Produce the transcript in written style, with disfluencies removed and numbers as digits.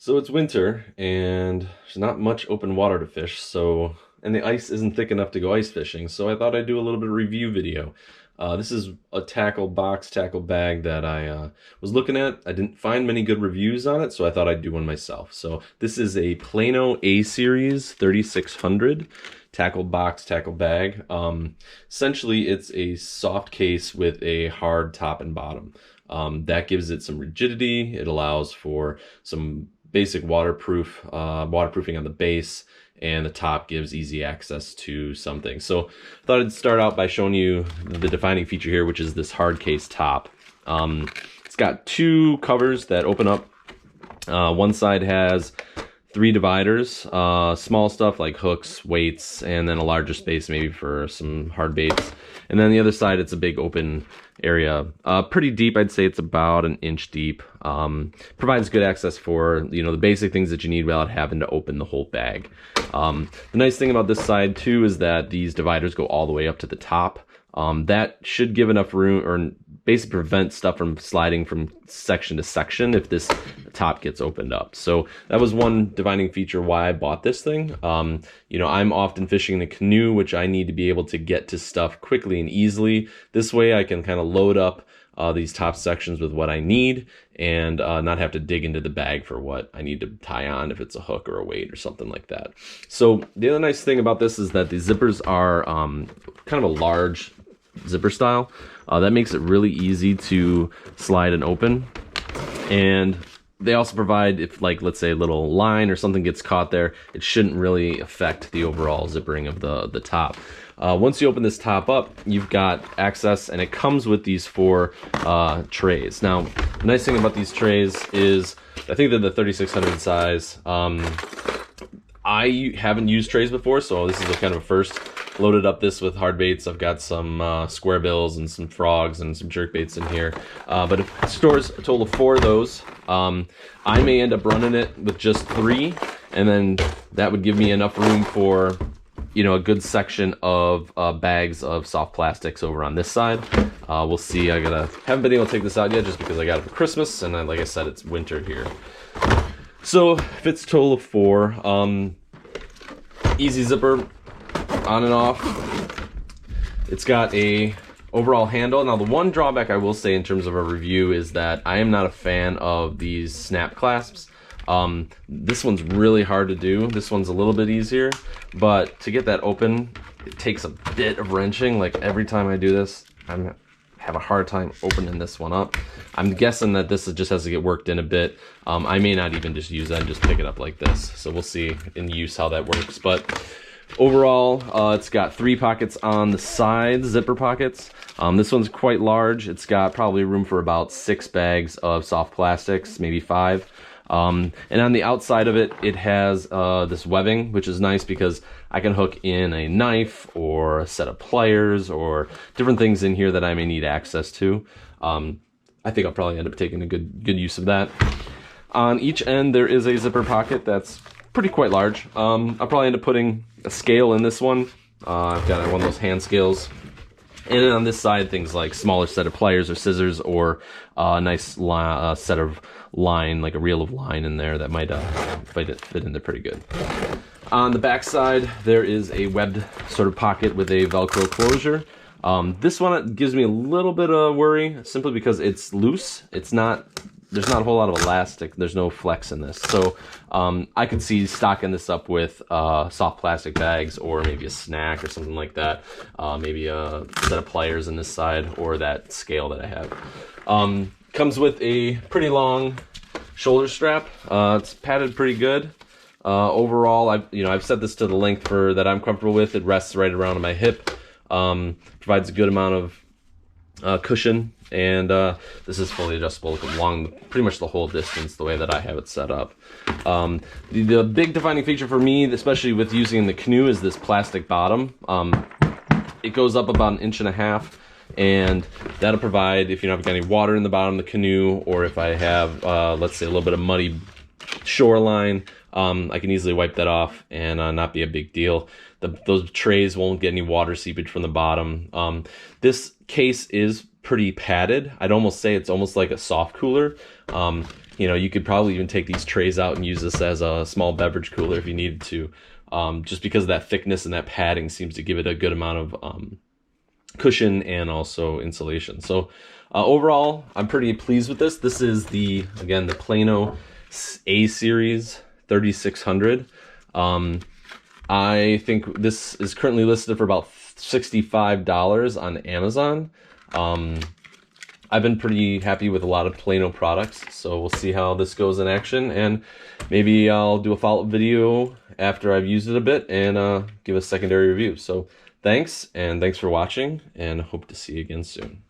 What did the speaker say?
So it's winter and there's not much open water to fish, and the ice isn't thick enough to go ice fishing, so I thought I'd do a little bit of review video. This is a tackle bag that I was looking at. I didn't find many good reviews on it, so I thought I'd do one myself. So this is a Plano A-Series 3600 tackle bag. Essentially, it's a soft case with a hard top and bottom. That gives it some rigidity. It allows for some basic waterproofing on the base, and the top gives easy access to something. So I thought I'd start out by showing you the defining feature here, which is this hard case top. It's got two covers that open up. One side has 3 dividers, small stuff like hooks, weights, and then a larger space maybe for some hard baits. And then the other side, it's a big open area, pretty deep. I'd say it's about 1 inch deep. Provides good access for, the basic things that you need without having to open the whole bag. The nice thing about this side too is that these dividers go all the way up to the top. That should give enough room, or basically prevent stuff from sliding from section to section if this top gets opened up. So that was one defining feature why I bought this thing. I'm often fishing in a canoe, which I need to be able to get to stuff quickly and easily. This way I can kind of load up these top sections with what I need and not have to dig into the bag for what I need to tie on, if it's a hook or a weight or something like that. So the other nice thing about this is that the zippers are kind of a large zipper style. That makes it really easy to slide and open. And they also provide, if let's say a little line or something gets caught there, it shouldn't really affect the overall zippering of the top. Once you open this top up, you've got access, and it comes with these 4 trays. Now, the nice thing about these trays is, I think they're the 3600 size. I haven't used trays before, so this is a kind of a first. Loaded up this with hard baits. I've got some square bills and some frogs and some jerk baits in here. But it stores a total of 4 of those. I may end up running it with just 3, and then that would give me enough room for, a good section of bags of soft plastics over on this side. We'll see. Haven't been able to take this out yet just because I got it for Christmas, and then, like I said, it's winter here. So fits a total of 4. Easy zipper, on and off. It's got a overall handle. Now, the one drawback I will say in terms of a review is that I am not a fan of these snap clasps. This one's really hard to do. This one's a little bit easier, but to get that open, it takes a bit of wrenching. Like every time I do this, I have a hard time opening this one up. I'm guessing that this just has to get worked in a bit. I may not even just use that and just pick it up like this. So we'll see in use how that works. But overall, it's got 3 pockets on the side, zipper pockets. This one's quite large. It's got probably room for about 6 bags of soft plastics, maybe 5. And on the outside of it, it has this webbing, which is nice because I can hook in a knife or a set of pliers or different things in here that I may need access to. I think I'll probably end up taking a good use of that. On each end, there is a zipper pocket that's quite large. I'll probably end up putting a scale in this one. I've got one of those hand scales. And then on this side, things like smaller set of pliers or scissors, or a nice set of line, like a reel of line in there that might fit in there pretty good. On the back side, there is a webbed sort of pocket with a Velcro closure. This one gives me a little bit of worry, simply because it's loose. There's not a whole lot of elastic. There's no flex in this. So I could see stocking this up with soft plastic bags, or maybe a snack or something like that. Maybe a set of pliers in this side, or that scale that I have. Comes with a pretty long shoulder strap. It's padded pretty good. Overall, I've set this to the length that I'm comfortable with. It rests right around my hip. Provides a good amount of cushion, and this is fully adjustable along pretty much the whole distance the way that I have it set up. The big defining feature for me, especially with using the canoe, is this plastic bottom. It goes up about 1.5 inches, and that'll provide, if I've got any water in the bottom of the canoe, or if I have let's say a little bit of muddy shoreline, I can easily wipe that off and not be a big deal. Those trays won't get any water seepage from the bottom. This case is pretty padded. I'd almost say it's almost like a soft cooler. You know, you could probably even take these trays out and use this as a small beverage cooler if you needed to. Just because of that thickness and that padding seems to give it a good amount of cushion and also insulation. So overall, I'm pretty pleased with this. This is again, the Plano A-Series 3600. I think this is currently listed for about $65 on Amazon. I've been pretty happy with a lot of Plano products, so we'll see how this goes in action, and maybe I'll do a follow-up video after I've used it a bit and give a secondary review. So thanks for watching, and hope to see you again soon.